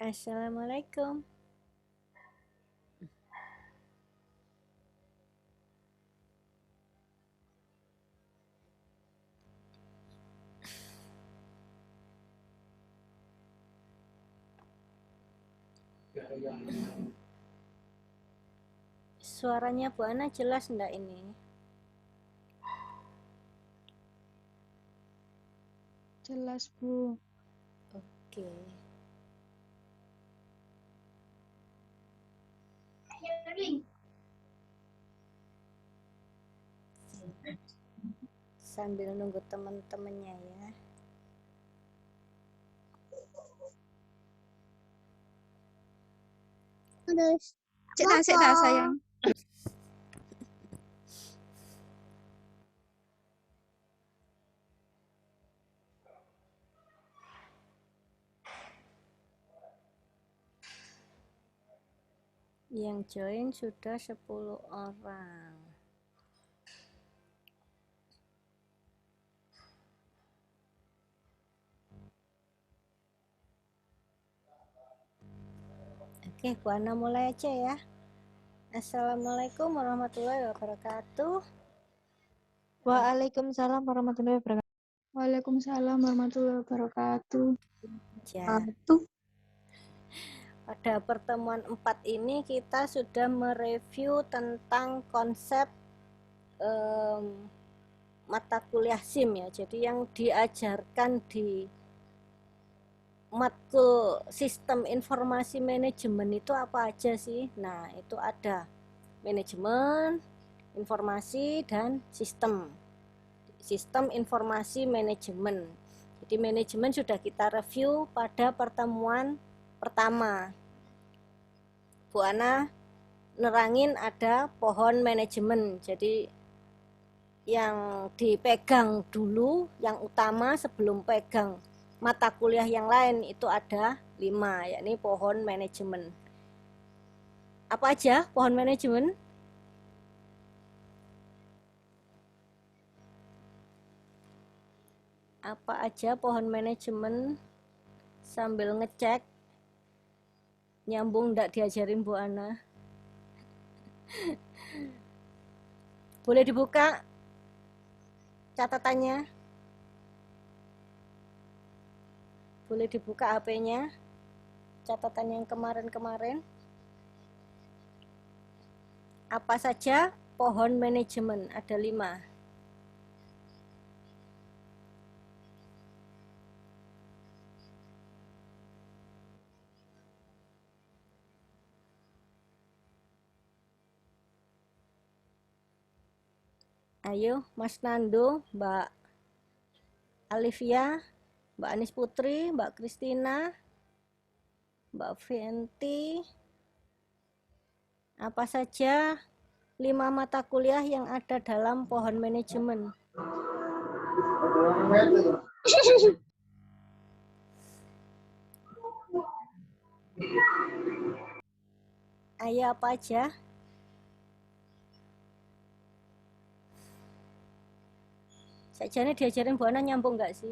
Assalamualaikum. Suaranya Bu Ana jelas enggak ini? Jelas, Bu. Oke. Sambil nunggu teman-temannya ya. Terus. Cek tak sayang. Yang join sudah 10 orang. Oke, Bu Ana mulai aja ya. Assalamualaikum warahmatullahi wabarakatuh. Waalaikumsalam warahmatullahi wabarakatuh. Waalaikumsalam warahmatullahi wabarakatuh. Ya. Pada pertemuan 4 ini kita sudah mereview tentang konsep mata kuliah SIM ya. Jadi yang diajarkan di matkul sistem informasi manajemen itu apa aja sih? Nah, itu ada manajemen, informasi, dan sistem. Sistem informasi manajemen. Jadi manajemen sudah kita review pada pertemuan pertama. Bu Ana nerangin ada pohon manajemen. Jadi yang dipegang dulu, yang utama sebelum pegang mata kuliah yang lain itu ada 5, yakni pohon manajemen. Apa aja pohon manajemen? Apa aja pohon manajemen? Sambil ngecek nyambung enggak diajarin Bu Ana. Boleh dibuka catatannya? Boleh dibuka HP-nya? Catatan yang kemarin-kemarin. Apa saja pohon manajemen? Ada 5. Ayo, Mas Nando, Mbak Alivia, Mbak Anis Putri, Mbak Kristina, Mbak Venti. Apa saja 5 mata kuliah yang ada dalam pohon manajemen? Ayo, apa aja? Sajane diajarin Bu Ana nyambung nggak sih?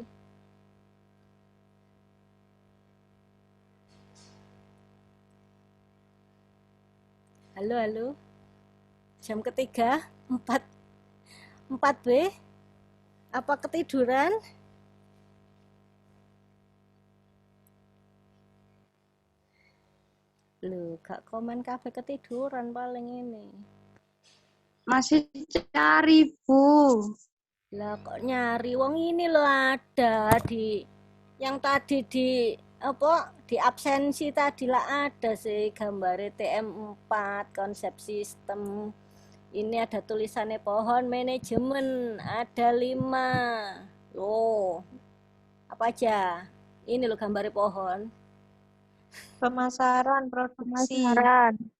Halo, halo. Jam ketiga, 4B. Apa ketiduran? Loh, gak komen kabeh ketiduran paling ini. Masih cari, Bu. Lah kok nyari, wong ini loh ada di yang tadi di apa di absensi tadi lah ada sih gambar TM4 konsep sistem. Ini ada tulisannya pohon manajemen, ada 5 loh. Apa aja? Ini loh gambar pohon. Pemasaran, produksi,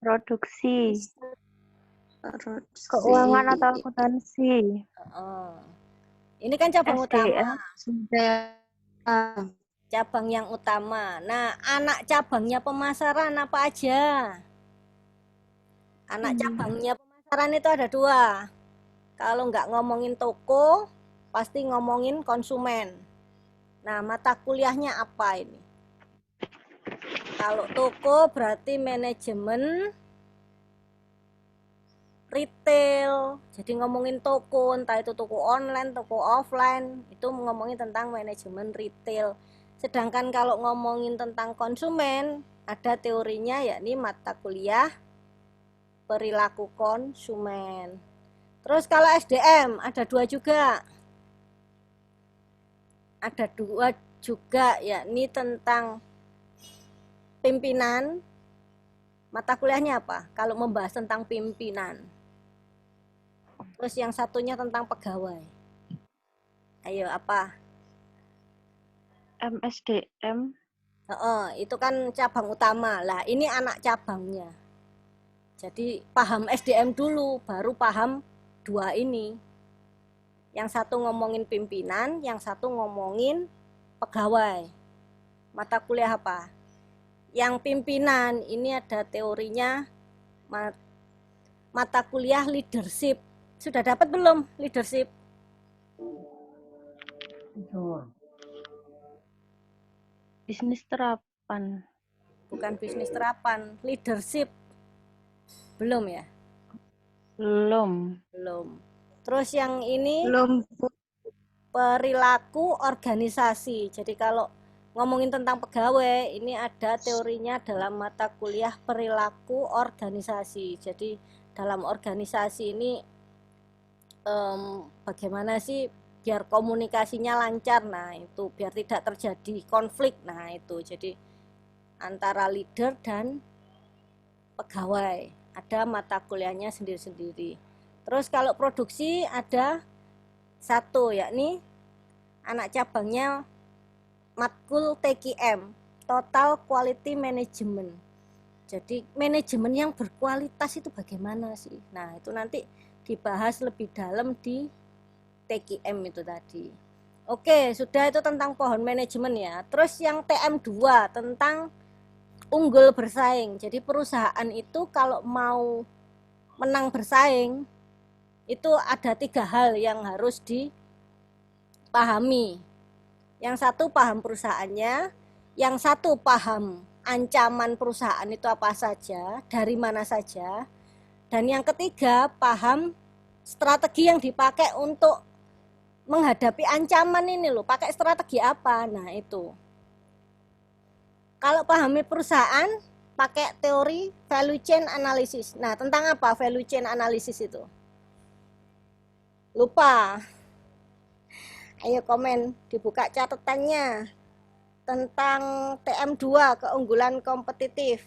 Produksi. keuangan atau akuntansi, Ini kan cabang utama. Sudah. Cabang yang utama. Nah, anak cabangnya pemasaran apa aja? Anak cabangnya pemasaran itu ada 2. Kalau nggak ngomongin toko, pasti ngomongin konsumen. Nah, mata kuliahnya apa ini? Kalau toko berarti manajemen retail. Jadi ngomongin toko, entah itu toko online, toko offline, itu ngomongin tentang manajemen retail. Sedangkan kalau ngomongin tentang konsumen, ada teorinya yakni mata kuliah perilaku konsumen. Terus kalau SDM ada dua juga. Ada dua juga yakni tentang pimpinan. Mata kuliahnya apa? Kalau membahas tentang pimpinan. Terus yang satunya tentang pegawai. Ayo apa? MSDM. Itu kan cabang utama. Lah ini anak cabangnya. Jadi paham SDM dulu, baru paham dua ini. Yang satu ngomongin pimpinan, yang satu ngomongin pegawai. Mata kuliah apa? Yang pimpinan ini ada teorinya mata kuliah leadership. Sudah dapat belum leadership? Bisnis terapan. Bukan bisnis terapan, leadership. Belum ya? Belum. Terus yang ini Belum, Bu. perilaku organisasi. Jadi kalau ngomongin tentang pegawai, ini ada teorinya dalam mata kuliah perilaku organisasi. Jadi dalam organisasi ini bagaimana sih biar komunikasinya lancar. Nah itu biar tidak terjadi konflik. Nah itu jadi antara leader dan pegawai ada mata kuliahnya sendiri-sendiri. Terus kalau produksi ada satu yakni anak cabangnya matkul TQM, Total Quality Management. Jadi manajemen yang berkualitas itu bagaimana sih? Nah itu nanti dibahas lebih dalam di TQM itu tadi. Oke, sudah itu tentang pohon manajemen ya. Terus yang TM2 tentang unggul bersaing. Jadi perusahaan itu kalau mau menang bersaing, itu ada 3 hal yang harus dipahami. Yang satu paham perusahaannya, yang satu paham ancaman perusahaan itu apa saja, dari mana saja, dan yang ketiga paham strategi yang dipakai untuk menghadapi ancaman ini loh, pakai strategi apa. Nah itu kalau pahami perusahaan pakai teori value chain analysis. Nah tentang apa value chain analysis itu? Lupa. Ayo komen, dibuka catatannya tentang TM2 keunggulan kompetitif.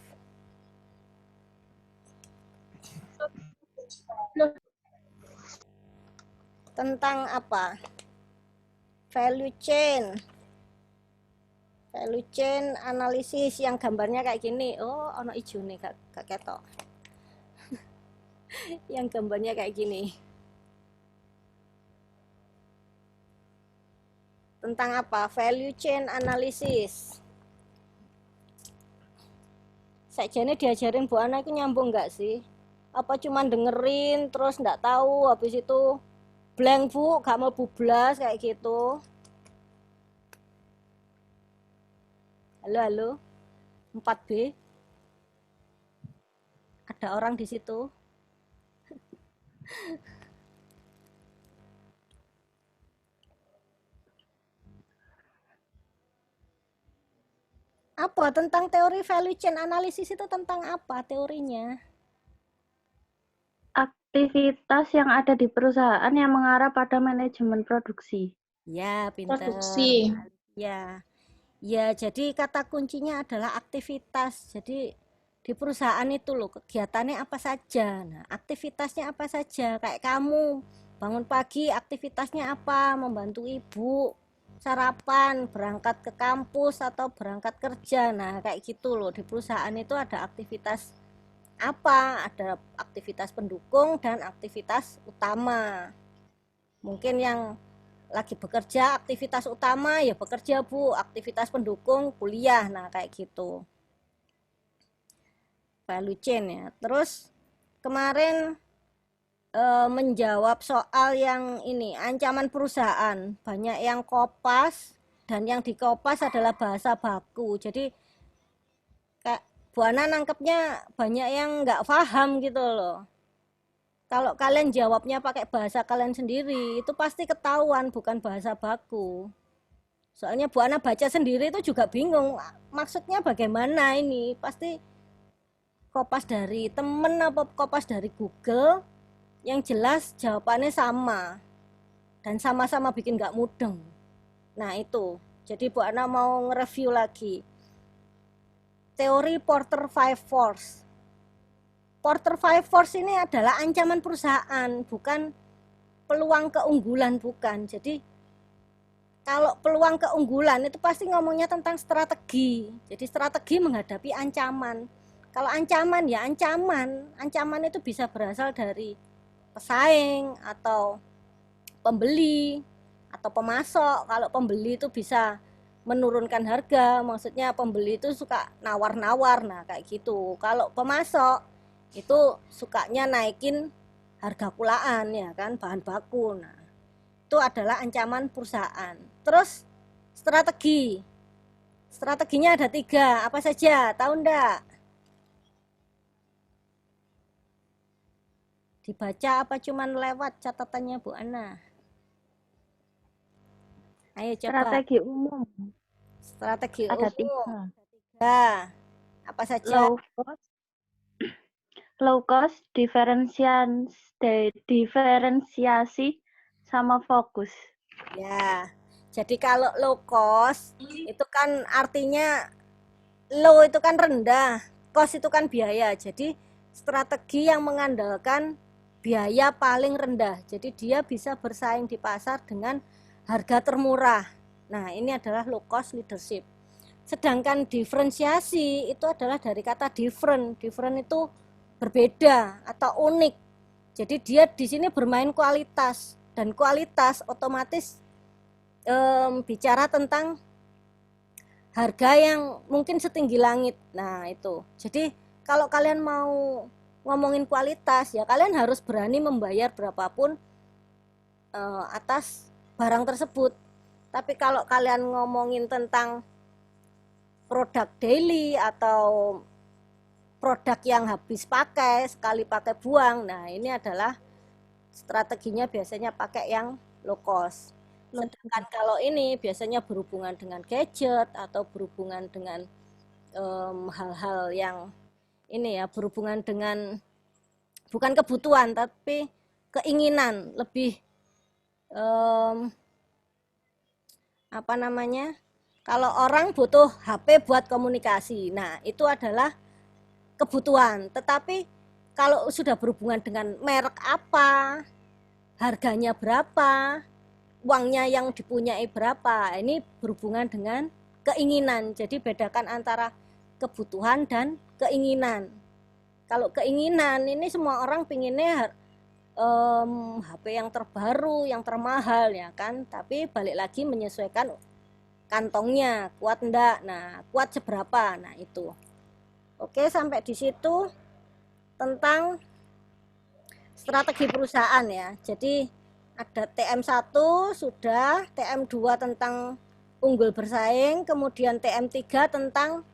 Tentang apa? Value chain analisis yang gambarnya kayak gini. Oh, ono ijo nih gak ketok. Yang gambarnya kayak gini. Tentang apa? Value chain analysis. Sakjane diajarin Bu Ana itu nyambung nggak sih? Apa cuma dengerin terus nggak tahu, habis itu blank Bu, gak mau bublas kayak gitu. Halo 4B. Ada orang di situ. Apa tentang teori value chain analysis itu tentang apa teorinya? Aktivitas yang ada di perusahaan yang mengarah pada manajemen produksi. Ya, pinter. Produksi. Ya. Ya, jadi kata kuncinya adalah aktivitas. Jadi di perusahaan itu loh kegiatannya apa saja. Nah, aktivitasnya apa saja. Kayak kamu bangun pagi aktivitasnya apa? Membantu ibu sarapan, berangkat ke kampus atau berangkat kerja. Nah, kayak gitu loh. Di perusahaan itu ada aktivitas apa? Ada aktivitas pendukung dan aktivitas utama. Mungkin yang lagi bekerja aktivitas utama ya bekerja Bu, aktivitas pendukung kuliah. Nah kayak gitu value chain ya. Terus kemarin menjawab soal yang ini ancaman perusahaan, banyak yang kopas dan yang dikopas adalah bahasa baku. Jadi Bu Ana nangkepnya banyak yang nggak paham gitu loh. Kalau kalian jawabnya pakai bahasa kalian sendiri, itu pasti ketahuan bukan bahasa baku. Soalnya Bu Ana baca sendiri itu juga bingung, maksudnya bagaimana ini? Pasti kopas dari temen apa kopas dari Google, yang jelas jawabannya sama. Dan sama-sama bikin nggak mudeng. Nah itu, jadi Bu Ana mau nge-review lagi. Teori Porter Five Force. Porter Five Force ini adalah ancaman perusahaan, bukan peluang keunggulan, bukan. Jadi kalau peluang keunggulan itu pasti ngomongnya tentang strategi. Jadi strategi menghadapi ancaman. Kalau ancaman ya ancaman. Ancaman itu bisa berasal dari pesaing atau pembeli atau pemasok. Kalau pembeli itu bisa menurunkan harga, maksudnya pembeli itu suka nawar-nawar, nah kayak gitu. Kalau pemasok itu sukanya naikin harga kulaan ya kan, bahan baku. Nah, itu adalah ancaman perusahaan. Terus strateginya ada 3, apa saja? Tahu enggak? Dibaca apa cuman lewat catatannya Bu Ana? Ayo coba. Strategi umum Strategi ada umum. 3. Nah, apa saja? Low cost, diferensiasi sama fokus. Ya, jadi kalau low cost itu kan artinya low itu kan rendah, cost itu kan biaya. Jadi strategi yang mengandalkan biaya paling rendah. Jadi dia bisa bersaing di pasar dengan harga termurah. Nah, ini adalah low cost leadership. Sedangkan diferensiasi itu adalah dari kata different. Different itu berbeda atau unik. Jadi dia di sini bermain kualitas, dan kualitas otomatis bicara tentang harga yang mungkin setinggi langit. Nah itu. Jadi kalau kalian mau ngomongin kualitas ya kalian harus berani membayar berapapun atas barang tersebut. Tapi kalau kalian ngomongin tentang produk daily atau produk yang habis pakai, sekali pakai buang, nah ini adalah strateginya biasanya pakai yang low cost. Sedangkan kalau ini biasanya berhubungan dengan gadget atau berhubungan dengan hal-hal yang ini ya, berhubungan dengan bukan kebutuhan tapi keinginan, lebih apa namanya, kalau orang butuh HP buat komunikasi, nah itu adalah kebutuhan. Tetapi kalau sudah berhubungan dengan merek apa, harganya berapa, uangnya yang dipunyai berapa, ini berhubungan dengan keinginan. Jadi bedakan antara kebutuhan dan keinginan. Kalau keinginan ini semua orang pinginnya HP yang terbaru, yang termahal ya kan, tapi balik lagi menyesuaikan kantongnya, kuat enggak, nah kuat seberapa, nah itu. Oke, sampai di situ tentang strategi perusahaan ya. Jadi ada TM1 sudah, TM2 tentang unggul bersaing, kemudian TM3 tentang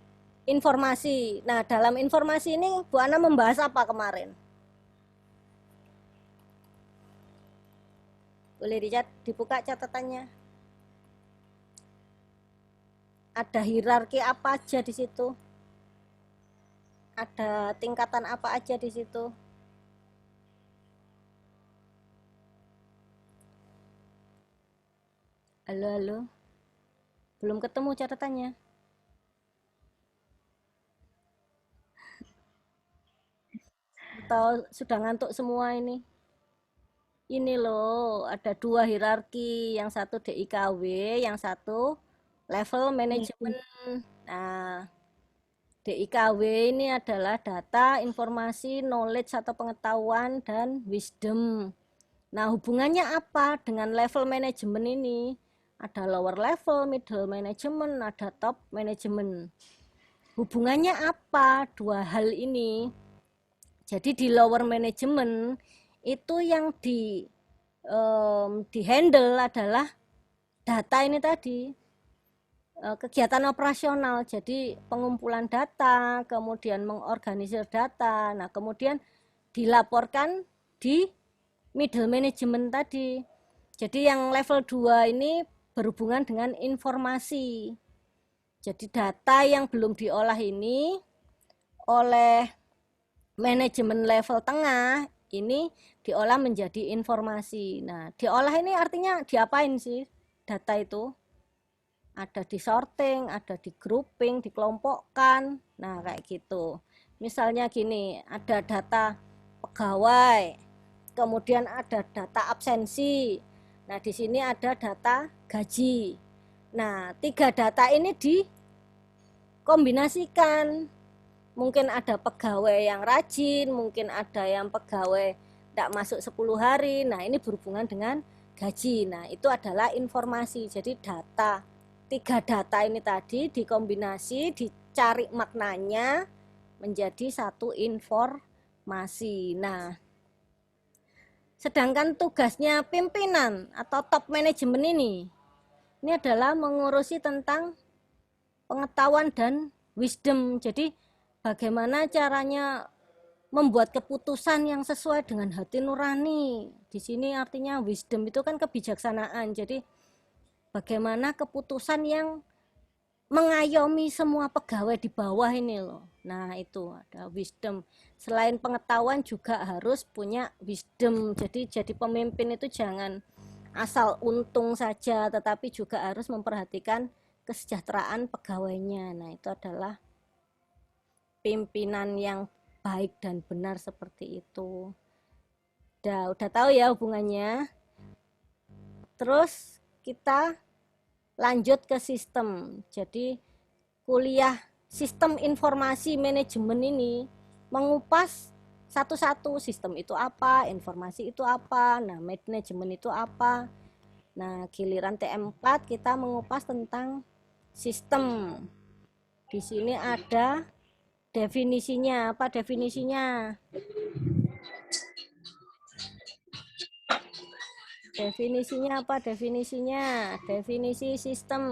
informasi. Nah, dalam informasi ini Bu Ana membahas apa kemarin? Boleh dibuka catatannya. Ada hierarki apa aja di situ? Ada tingkatan apa aja di situ? Halo. Belum ketemu catatannya. Atau sudah ngantuk semua ini? Ini loh, ada 2 hierarki, yang satu DIKW, yang satu level manajemen. Nah, DIKW ini adalah data, informasi, knowledge atau pengetahuan, dan wisdom. Nah, hubungannya apa dengan level manajemen ini? Ada lower level, middle management, ada top management. Hubungannya apa dua hal ini? Jadi di lower management itu yang di handle adalah data ini tadi. kegiatan operasional, jadi pengumpulan data, kemudian mengorganisir data, nah kemudian dilaporkan di middle management tadi. Jadi yang level 2 ini berhubungan dengan informasi. Jadi data yang belum diolah ini oleh manajemen level tengah ini diolah menjadi informasi. Nah, diolah ini artinya diapain sih data itu? Ada di sorting, ada di grouping, dikelompokkan. Nah, kayak gitu. Misalnya gini, ada data pegawai, kemudian ada data absensi. Nah, di sini ada data gaji. Nah, 3 data ini dikombinasikan. Mungkin ada pegawai yang rajin, mungkin ada yang pegawai tidak masuk 10 hari. Nah, ini berhubungan dengan gaji. Nah, itu adalah informasi. Jadi data, 3 data ini tadi dikombinasi, dicari maknanya menjadi satu informasi. Nah, sedangkan tugasnya pimpinan atau top manajemen ini adalah mengurusi tentang pengetahuan dan wisdom. Jadi bagaimana caranya membuat keputusan yang sesuai dengan hati nurani. Di sini artinya wisdom itu kan kebijaksanaan. Jadi bagaimana keputusan yang mengayomi semua pegawai di bawah ini loh. Nah, itu ada wisdom. Selain pengetahuan juga harus punya wisdom. Jadi pemimpin itu jangan asal untung saja, tetapi juga harus memperhatikan kesejahteraan pegawainya. Nah, itu adalah pimpinan yang baik dan benar seperti itu. Udah tahu ya hubungannya. Terus kita lanjut ke sistem. Jadi kuliah sistem informasi manajemen ini mengupas satu-satu sistem itu apa, informasi itu apa, nah manajemen itu apa. Nah, giliran TM4 kita mengupas tentang sistem. Di sini ada definisinya. Apa definisinya? Definisinya apa? Definisinya. Definisi sistem.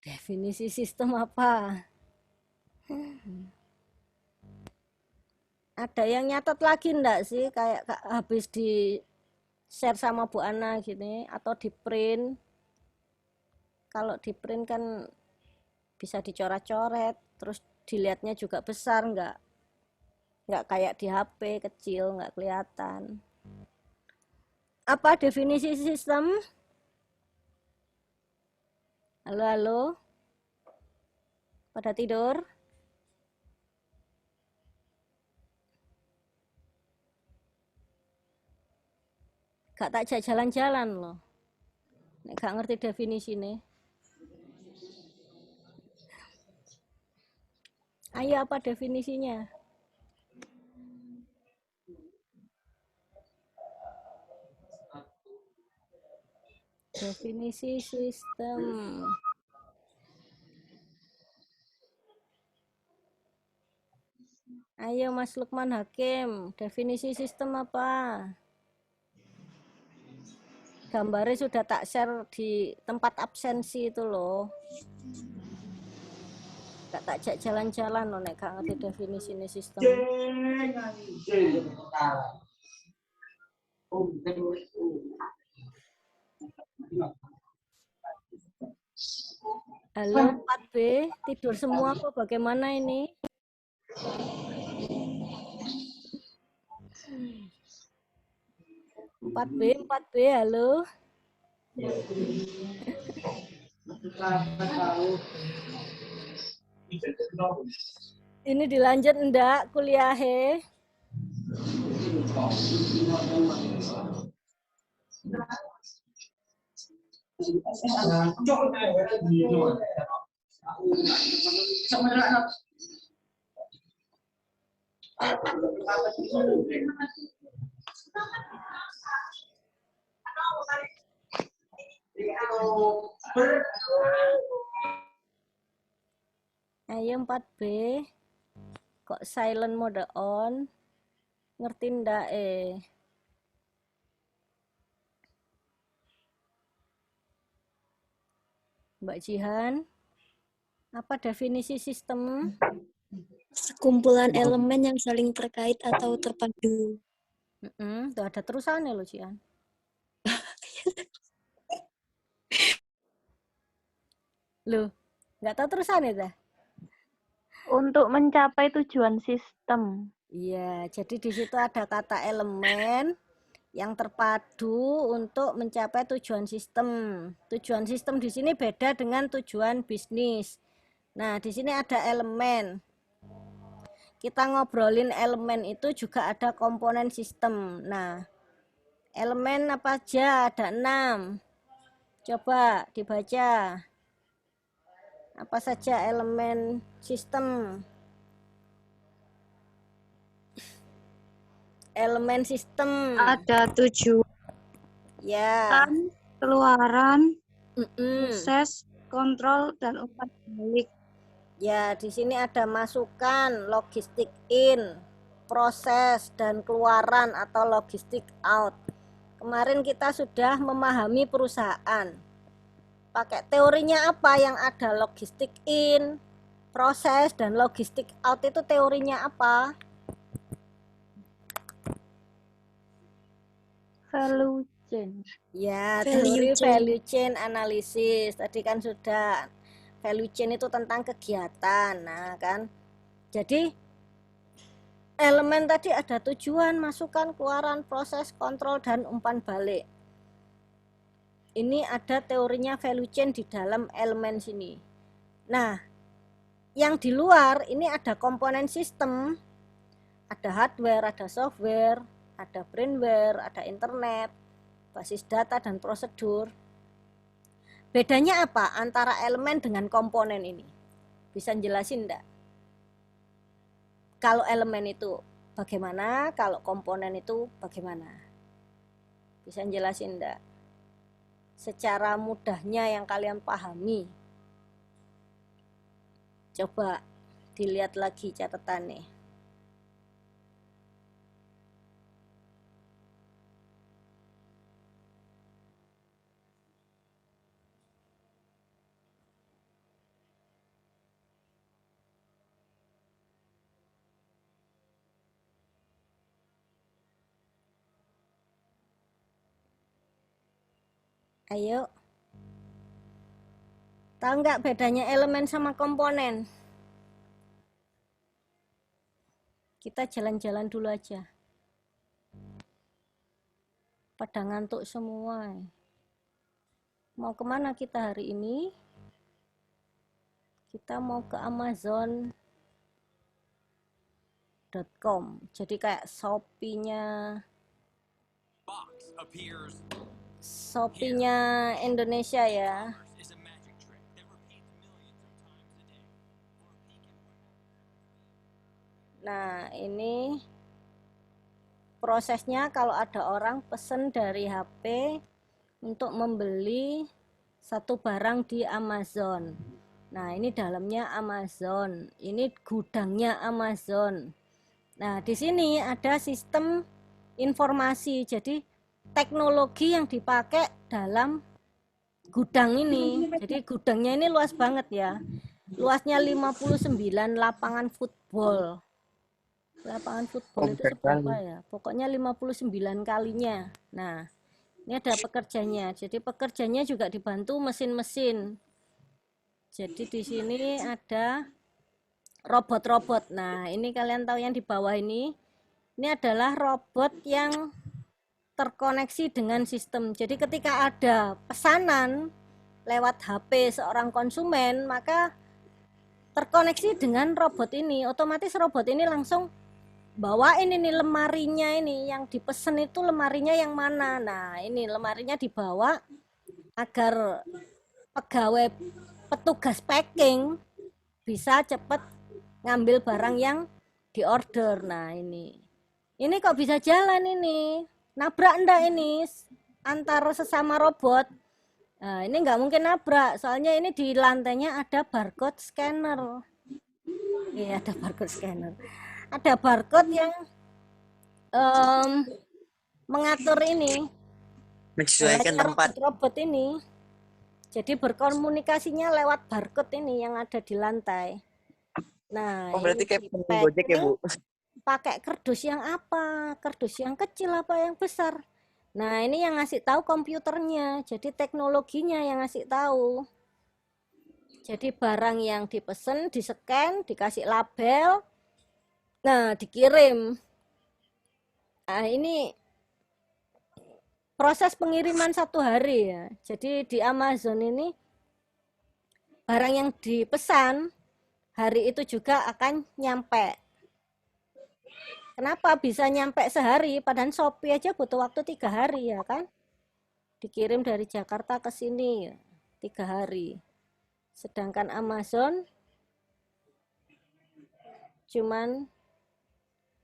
Definisi sistem apa? Ada yang nyatat lagi enggak sih? Kayak habis di share sama Bu Ana gini atau di print? Kalau di print kan bisa dicoret-coret, terus dilihatnya juga besar, enggak kayak di HP kecil, enggak kelihatan. Apa definisi sistem? Halo, halo? Pada tidur? Gak tak jak jalan-jalan loh. Nek gak ngerti definisi nih. Ayo apa definisinya? Definisi sistem. Ayo Mas Lukman Hakim, definisi sistem apa? Gambarnya sudah tak share di tempat absensi itu loh. Gak tak jak jalan-jalan loh nek gak ngerti definisi ini sistem. Halo 4B, tidur semua kok bagaimana ini? Empat B, halo. Ini dilanjut enggak kuliahnya? Ayo 4B, kok silent mode on? Ngerti ndak Mbak Jihan, apa definisi sistem? Sekumpulan elemen yang saling terkait atau terpadu. Tuh ada terusannya loh, Jihan. Loh, nggak tahu terusannya dah. Untuk mencapai tujuan sistem. Iya, jadi di situ ada kata elemen yang terpadu untuk mencapai tujuan sistem. Tujuan sistem di sini beda dengan tujuan bisnis. Nah, di sini ada elemen. Kita ngobrolin elemen itu juga ada komponen sistem. Nah, elemen apa aja? Ada 6. Coba dibaca. Apa saja elemen sistem? Elemen sistem. Ada 7. Ya. Keluaran, Mm-mm. proses, kontrol, dan umpan balik. Ya, di sini ada masukan, logistik in, proses, dan keluaran atau logistik out. Kemarin kita sudah memahami perusahaan. Pakai teorinya apa yang ada logistik in, proses, dan logistik out itu teorinya apa? Value chain. Ya, Value teori chain. value chain analysis. Tadi kan sudah value chain itu tentang kegiatan. Nah, kan. Jadi elemen tadi ada tujuan, masukan, keluaran, proses, kontrol, dan umpan balik. Ini ada teorinya value chain di dalam elemen sini. Nah, yang di luar ini ada komponen sistem. Ada hardware, ada software, ada brainware, ada internet, basis data, dan prosedur. Bedanya apa antara elemen dengan komponen ini? Bisa jelasin enggak? Kalau elemen itu bagaimana, kalau komponen itu bagaimana? Bisa jelasin enggak? Secara mudahnya yang kalian pahami. Coba dilihat lagi catatannya. Ayo. Tahu nggak bedanya elemen sama komponen? Kita jalan-jalan dulu aja. Pada ngantuk semua. Mau kemana kita hari ini? Kita mau ke Amazon.com. Jadi kayak Shopee-nya Indonesia ya. Nah, ini prosesnya kalau ada orang pesen dari HP untuk membeli satu barang di Amazon. Nah, ini dalamnya Amazon. Ini gudangnya Amazon. Nah, di sini ada sistem informasi. Jadi, teknologi yang dipakai dalam gudang ini. Jadi, gudangnya ini luas banget ya. Luasnya 59 lapangan football. Lapangan football itu seberapa ya? Pokoknya 59 kalinya. Nah, ini ada pekerjanya. Jadi pekerjanya juga dibantu mesin-mesin. Jadi di sini ada robot-robot. Nah, ini kalian tahu yang di bawah ini. Ini adalah robot yang terkoneksi dengan sistem. Jadi ketika ada pesanan lewat HP seorang konsumen, maka terkoneksi dengan robot ini. Otomatis robot ini langsung bawain ini lemarinya ini yang dipesen itu lemarinya yang mana. Nah, ini lemarinya dibawa agar pegawai petugas packing bisa cepat ngambil barang yang diorder. Nah, ini kok bisa jalan ini? Nabrak enggak ini antar sesama robot? Nah, ini nggak mungkin nabrak, soalnya ini di lantainya ada barcode scanner. Iya, ada barcode scanner. Ada barcode yang mengatur ini menyesuaikan tempat robot ini. Jadi berkomunikasinya lewat barcode ini yang ada di lantai. Nah, Oh, berarti ini kayak di pesan Gojek ya, Bu? pakai kardus yang apa? Kardus yang kecil apa yang besar? Nah, ini yang ngasih tahu komputernya. Jadi teknologinya yang ngasih tahu. Jadi barang yang dipesan, di-scan, dikasih label, nah dikirim. Nah, ini proses pengiriman 1 hari ya. Jadi di Amazon ini barang yang dipesan hari itu juga akan nyampe. Kenapa bisa nyampe sehari? Padahal Shopee aja butuh waktu 3 hari ya kan? Dikirim dari Jakarta ke sini 3 hari. Sedangkan Amazon cuman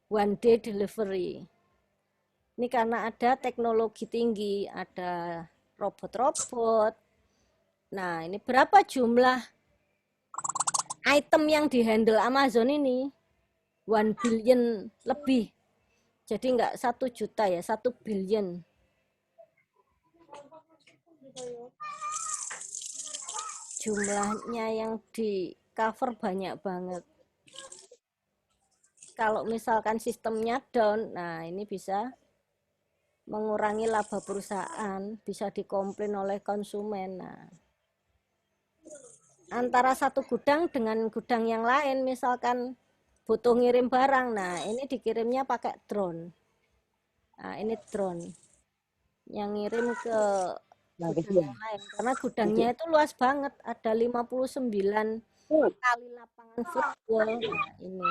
1 day delivery. Ini karena ada teknologi tinggi, ada robot-robot. Nah, ini berapa jumlah item yang dihandle Amazon ini? 1 billion lebih. Jadi enggak 1 juta ya, 1 billion. Jumlahnya yang di cover banyak banget. Kalau misalkan sistemnya down, nah ini bisa mengurangi laba perusahaan, bisa dikomplain oleh konsumen. Nah, antara satu gudang dengan gudang yang lain, misalkan butuh ngirim barang, nah ini dikirimnya pakai drone. Nah, ini drone yang ngirim ke gudang yang lain, karena gudangnya itu luas banget, ada 59 kali lapangan football. Nah, ini.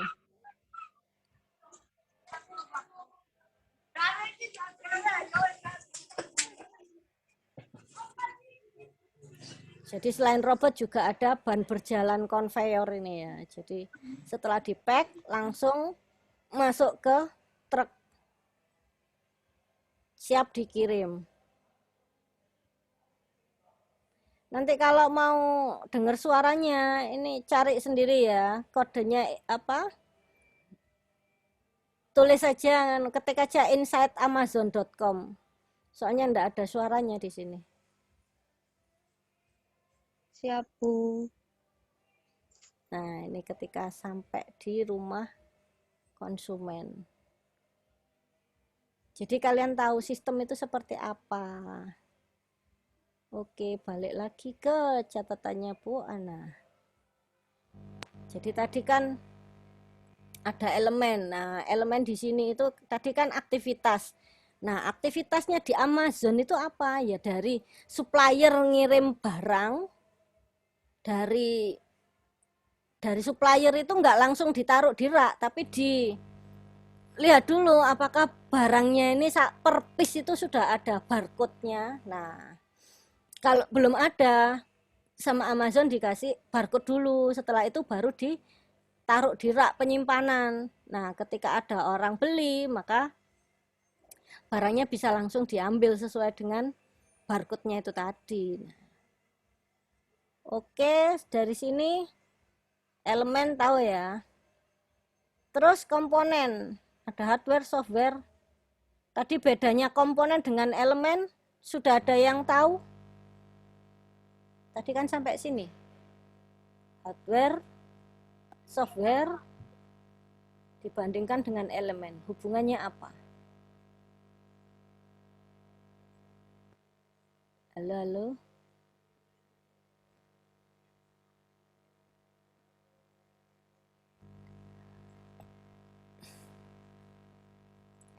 Jadi selain robot juga ada ban berjalan konveyor ini ya. Jadi setelah di-pack langsung masuk ke truk. Siap dikirim. Nanti kalau mau dengar suaranya, ini cari sendiri ya. Kodenya apa? Tulis saja, ketik aja insideamazon.com. Soalnya enggak ada suaranya di sini. Siap, Bu. Nah, ini ketika sampai di rumah konsumen. Jadi kalian tahu sistem itu seperti apa. Oke, balik lagi ke catatannya Bu Ana. Jadi tadi kan ada elemen. Nah, elemen di sini itu tadi kan aktivitas. Nah, aktivitasnya di Amazon itu apa? Ya dari supplier ngirim barang, dari supplier itu nggak langsung ditaruh di rak, tapi lihat dulu apakah barangnya ini per piece itu sudah ada barcode-nya. Nah, kalau belum ada, sama Amazon dikasih barcode dulu, setelah itu baru ditaruh di rak penyimpanan. Nah, ketika ada orang beli, maka barangnya bisa langsung diambil sesuai dengan barcode-nya itu tadi. Oke, dari sini elemen tahu ya. Terus komponen, ada hardware, software. Tadi bedanya komponen dengan elemen, sudah ada yang tahu? Tadi kan sampai sini. Hardware, software, dibandingkan dengan elemen. Hubungannya apa? Halo, halo.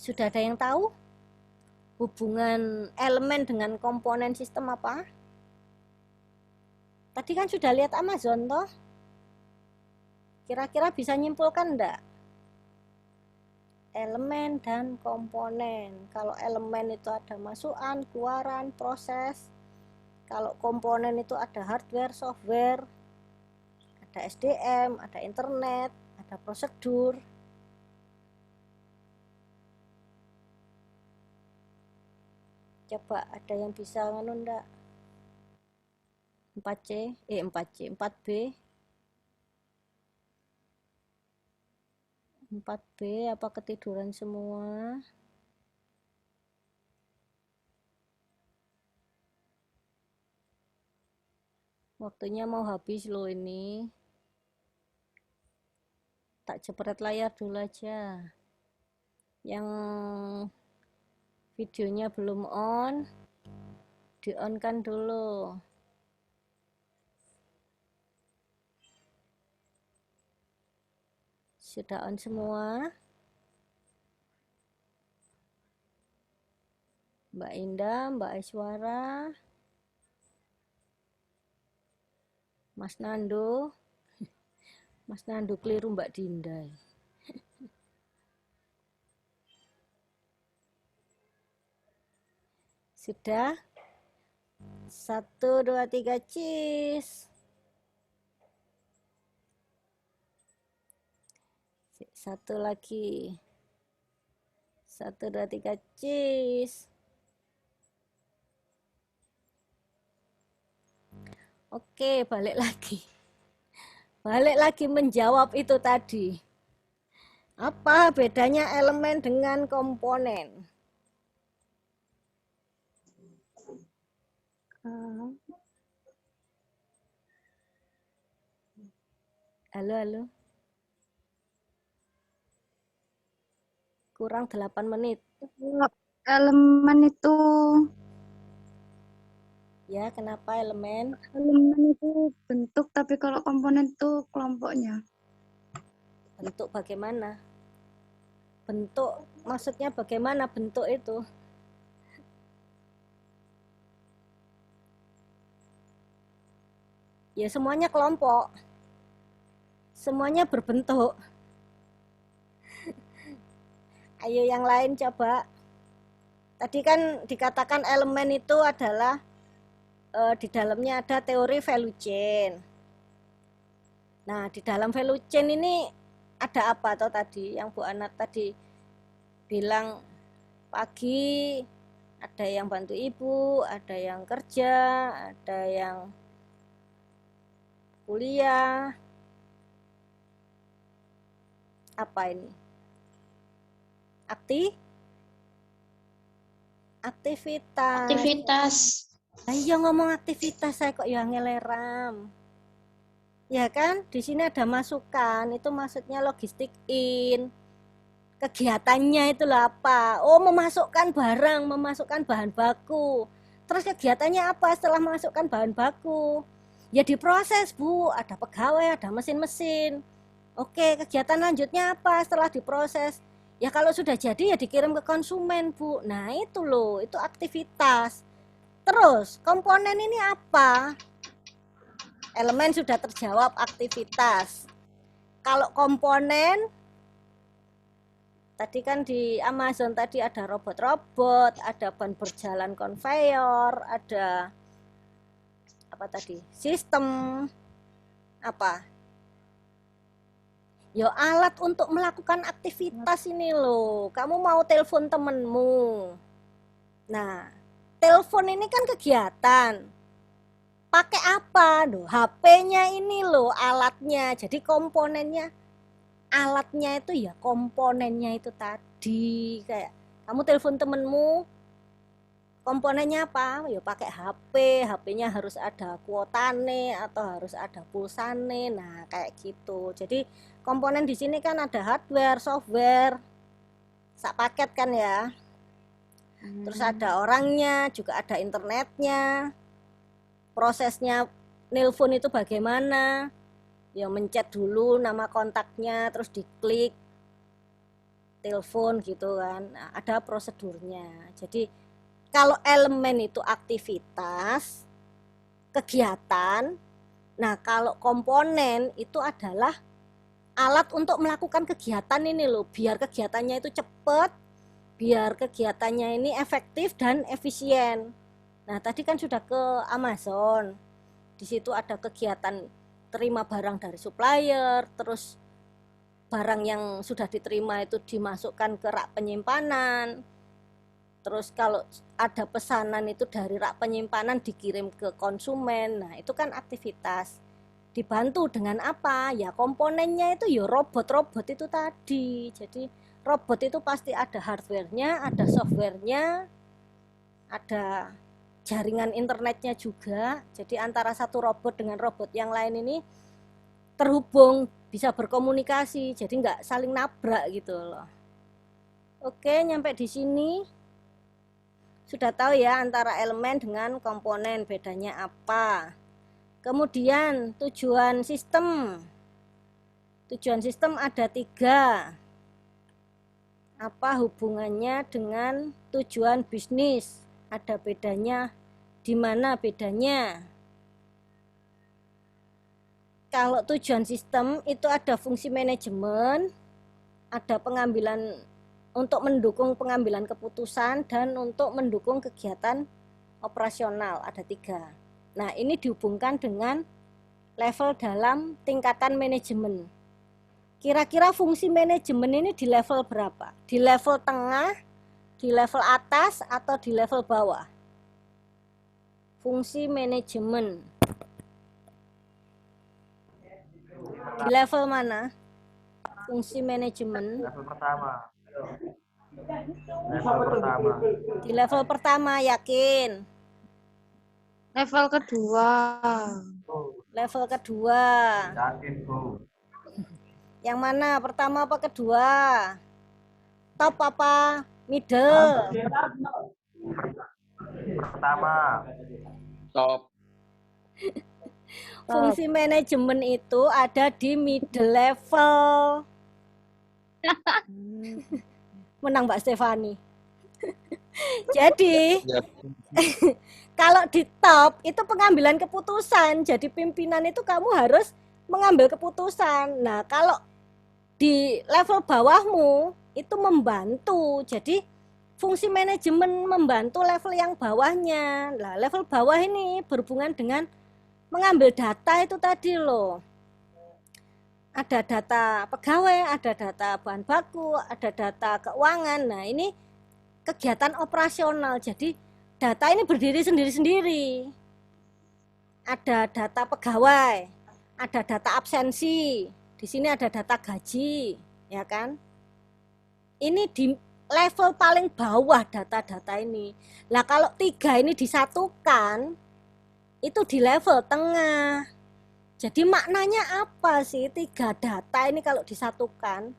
Sudah ada yang tahu hubungan elemen dengan komponen sistem apa? Tadi kan sudah lihat Amazon toh? Kira-kira bisa nyimpulkan enggak? Elemen dan komponen. Kalau elemen itu ada masukan, keluaran, proses. Kalau komponen itu ada hardware, software, ada SDM, ada internet, ada prosedur. Coba ada yang bisa nganu enggak? 4B 4B apa ketiduran semua? Waktunya mau habis loh ini. Tak jepret layar dulu aja. Yang videonya belum on, di-on kan dulu. Sudah on semua? Mbak Indah, Mbak Aiswara, Mas Nando. Mas Nando keliru Mbak Dinda. Sudah? 1, 2, 3, cheese. 1 lagi. 1, 2, 3, cheese. Oke, balik lagi. Balik lagi menjawab itu tadi. Apa bedanya elemen dengan komponen? Halo. Kurang 8 menit. Elemen itu Ya, kenapa elemen? elemen itu bentuk, tapi kalau komponen itu kelompoknya. Bentuk bagaimana? Bentuk, maksudnya bagaimana bentuk itu? Ya, semuanya kelompok. Semuanya berbentuk. Ayo yang lain coba. Tadi kan dikatakan elemen itu adalah di dalamnya ada teori value chain. Nah, di dalam value chain ini ada apa toh tadi yang Bu Anat tadi bilang pagi ada yang bantu ibu, ada yang kerja, ada yang kuliah. Apa ini? Aktivitas. Nah, iya ngomong aktivitas saya kok ya ngeleram. Ya kan? Di sini ada masukan, itu maksudnya logistik in. Kegiatannya itu apa? Oh, memasukkan barang, memasukkan bahan baku. Terus kegiatannya apa setelah memasukkan bahan baku? Ya diproses, Bu. Ada pegawai, ada mesin-mesin. Oke, kegiatan lanjutnya apa setelah diproses? Ya kalau sudah jadi ya dikirim ke konsumen, Bu. Nah, itu loh, itu aktivitas. Terus, komponen ini apa? Elemen sudah terjawab, aktivitas. Kalau komponen, tadi kan di Amazon tadi ada robot-robot, ada ban berjalan konveyor, ada apa tadi? Sistem apa? Ya alat untuk melakukan aktivitas ini loh. Kamu mau telepon temenmu. Nah, telepon ini kan kegiatan. Pakai apa? Loh, HP-nya ini loh alatnya. Jadi komponennya, alatnya itu ya komponennya itu tadi. Kayak kamu telepon temenmu, komponennya apa? Ya pakai HP, HP-nya harus ada kuotane atau harus ada pulsane. Nah, kayak gitu. Jadi komponen di sini kan ada hardware, software, sak paket kan ya. Terus ada orangnya, juga ada internetnya. Prosesnya nelpon itu bagaimana? Ya mencet dulu nama kontaknya, terus diklik telepon gitu kan. Nah, ada prosedurnya. Jadi kalau elemen itu aktivitas, kegiatan. Nah, kalau komponen itu adalah alat untuk melakukan kegiatan ini loh, biar kegiatannya itu cepat, biar kegiatannya ini efektif dan efisien. Nah, tadi kan sudah ke Amazon. Di situ ada kegiatan terima barang dari supplier, terus barang yang sudah diterima itu dimasukkan ke rak penyimpanan. Terus kalau ada pesanan itu dari rak penyimpanan dikirim ke konsumen. Nah, itu kan aktivitas. Dibantu dengan apa? Ya komponennya itu ya robot-robot itu tadi. Jadi robot itu pasti ada hardware-nya, ada software-nya, ada jaringan internetnya juga. Jadi antara satu robot dengan robot yang lain ini terhubung, bisa berkomunikasi, jadi nggak saling nabrak gitu loh. Oke, nyampe di sini sudah tahu ya antara elemen dengan komponen bedanya apa. Kemudian tujuan sistem. Tujuan sistem ada 3. Apa hubungannya dengan tujuan bisnis? Ada bedanya? Di mana bedanya? Kalau tujuan sistem itu ada fungsi manajemen, ada pengambilan untuk mendukung pengambilan keputusan dan untuk mendukung kegiatan operasional, ada 3. Nah, ini dihubungkan dengan level dalam tingkatan manajemen. Kira-kira fungsi manajemen ini di level berapa? Di level tengah, di level atas, atau di level bawah? Fungsi manajemen. Di level mana? Fungsi manajemen. Level pertama. Level pertama. Di level pertama, yakin? Level kedua. Level kedua. Yakin, Bu. Yang mana? Pertama apa kedua? Top apa middle? Pertama. Top. Fungsi manajemen itu ada di middle level. Menang Mbak Stefani. Jadi kalau di top itu pengambilan keputusan. Jadi pimpinan itu kamu harus mengambil keputusan. Nah, kalau di level bawahmu itu membantu. Jadi fungsi manajemen membantu level yang bawahnya. Nah, level bawah ini berhubungan dengan mengambil data itu tadi loh. Ada data pegawai, ada data bahan baku, ada data keuangan. Nah, ini kegiatan operasional. Jadi data ini berdiri sendiri-sendiri. Ada data pegawai, ada data absensi. Di sini ada data gaji, ya kan? Ini di level paling bawah data-data ini. Lah kalau 3 ini disatukan, itu di level tengah. Jadi maknanya apa sih 3 data ini kalau disatukan?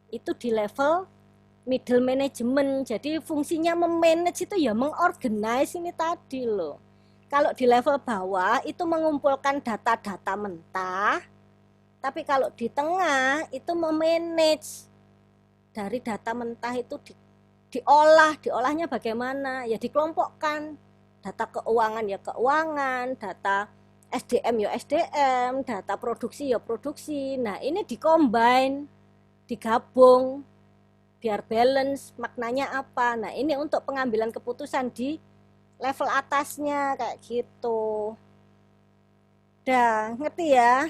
Itu di level middle management. Jadi fungsinya memanage itu ya mengorganize ini tadi loh. Kalau di level bawah itu mengumpulkan data-data mentah. Tapi kalau di tengah itu memanage. Dari data mentah itu diolahnya bagaimana? Ya dikelompokkan. Data keuangan ya keuangan, data SDM ya SDM, data produksi ya produksi. Nah, ini dikombine, digabung, biar balance, maknanya apa. Nah, ini untuk pengambilan keputusan di level atasnya, kayak gitu. Udah, ngerti ya?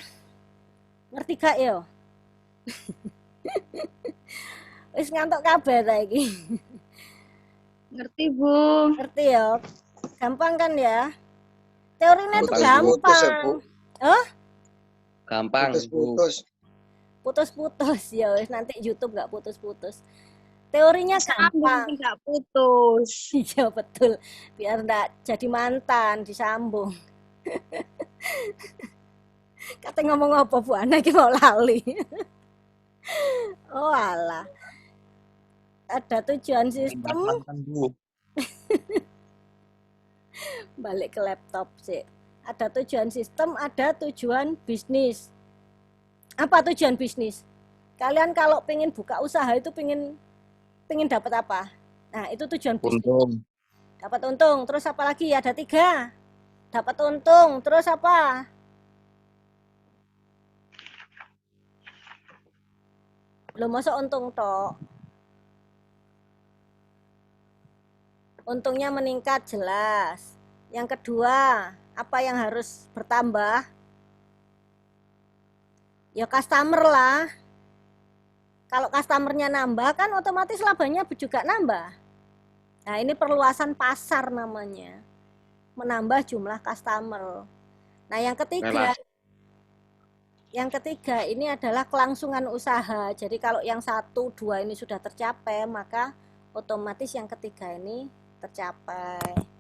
Ngerti gak ya? Wis ngantuk kabeh ta iki. Ngerti, Bu. Ngerti ya? Gampang kan ya? Teorinya itu Putus ya, Bu. gampang. Oh? Gampang, Bu. Putus-putus ya wis, nanti YouTube nggak putus-putus. Teorinya gampang. Nggak putus. Iya betul. Biar enggak jadi mantan, disambung. Kata ngomong apa Bu Ana iki mau lali. Oh alah. Ada tujuan sistem. Mantan, Bu. Balik ke laptop sih. Ada tujuan sistem, ada tujuan bisnis. Apa tujuan bisnis? Kalian kalau pengen buka usaha itu pengen dapat apa? Nah, itu tujuan bisnis. Untung. Dapat untung. Terus apa lagi? Ada 3. Dapat untung. Terus apa? Belum masuk untung toh. Untungnya meningkat jelas. Yang kedua, apa yang harus bertambah? Ya customer lah. Kalau customernya nambah kan otomatis labanya juga nambah. Nah, ini perluasan pasar namanya. Menambah jumlah customer. Nah, yang ketiga ini adalah kelangsungan usaha. Jadi kalau yang 1, 2 ini sudah tercapai, maka otomatis yang ketiga ini tercapai.